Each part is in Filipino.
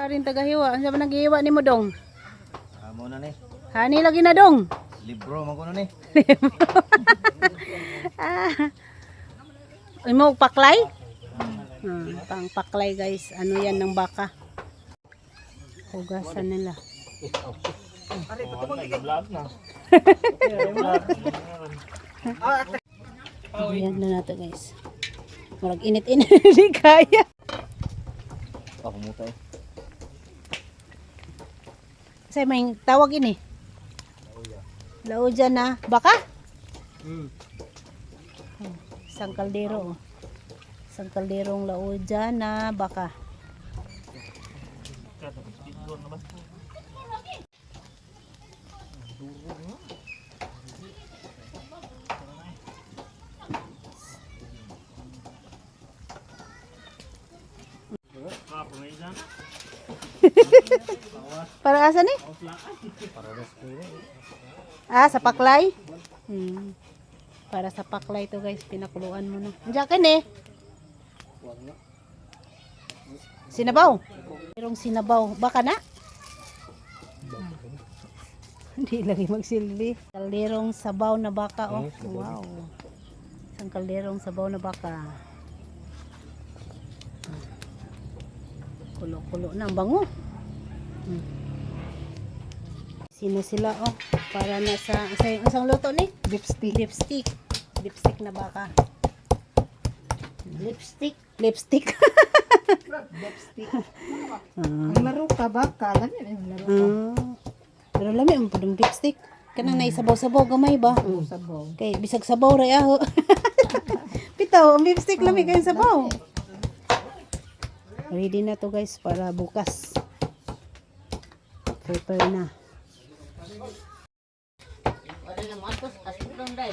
rin tagahiwa. Ano ba naghihiwa ni mo dong? Amo na ni. Hani lagi na dong. Libro man kuno ni. Imo paklay? Pang paklay guys. Ano yan ng baka? Hugasan nila. Ayan na natin guys. Marag init-init. Hindi kaya. Ako mo tayo. Kasi may tawag ini. Lauja na. Baka? Isang kaldero. Isang kalderong lauja na baka. Para asa ni? Sa paklay? Para sa paklay to guys, pinakuluan mo na. Andiyan ka ni? Sinabaw? Merong sinabaw. Baka na? Hindi lagi magsilbi. Kalderong sabaw na baka. Oh. Wow. Isang kalderong sabaw na baka. Kulo-kulo na. Ang bango. Sino sila? Oh. Para na sa isang luto ni? Lipstick. Lipstick. Lipstick na baka. Lipstick. Lipstick. Lipstick. Ang laro ka ba? Kala niya yung laro ka. Pero lami ang padong lipstick. Kanang naisabaw-sabaw gamay ba? Sabaw. Kay bisag sabaw ray aho. Pitaw, ang lipstick lami kay sabaw. Ready na to guys para bukas. Prepare na. Wala na matos. Kasulong day.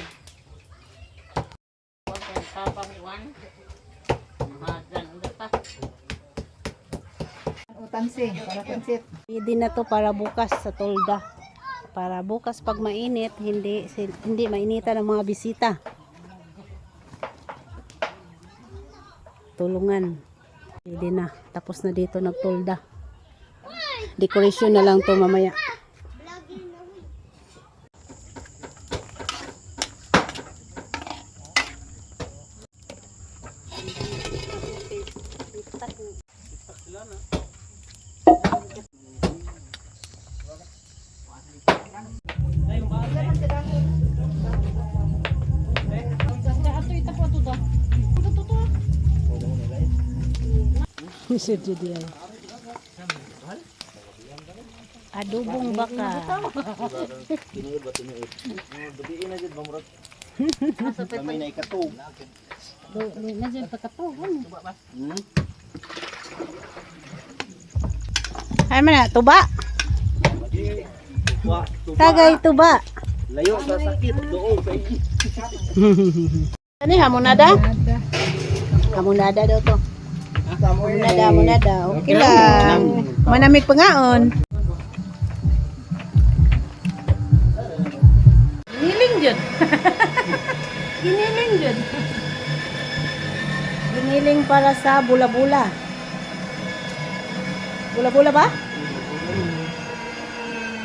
Huwag yung sabang one. Mahagan. Ulit pa. Tansi. Para tansit. Ready na to para bukas sa tolda. Para bukas pag mainit, hindi mainitan ng mga bisita. Tulungan. Ready na. Tapos na dito nagtolda. Decoration na lang to mamaya. Adobong baka. Tinuod ba tinuod? Gabiin na jud bamurag. Kami na ikatog. Na dyan pagkatog. Ay man na, tuba. Tagay tuba. Layo sa sakit doon sa iki. Ano hamonada? Hamonada daw to. Hamonada. Okay lang. Manamig pangaon. Giniling jud. Giniling jud. Giniling para sa bula-bula. Bula-bula ba?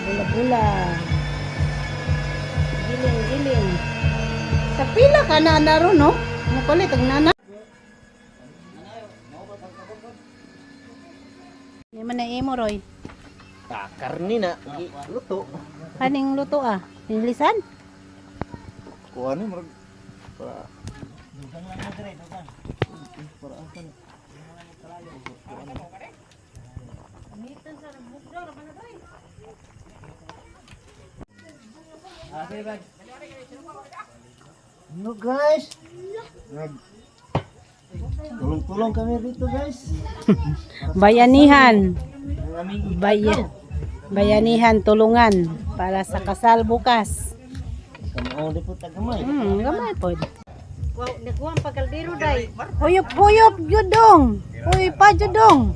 Bula-bula. Giling. Sa pila ka na ron, no? Nakulit ang nana. Hindi man na imo, Roy. Karni na. Luto. Kaning luto ah? Nilisan? Kuha ni murag. Para. No guys. Tulong-tulong kami dito guys. Bayanihan. Bayanihan, tulungan para sa kasal bukas. Kamu di po tagamay. Gamay po. Wow, nagkuhan pa kaldero day. Huyop, yun dong. Huy pa dyan dong.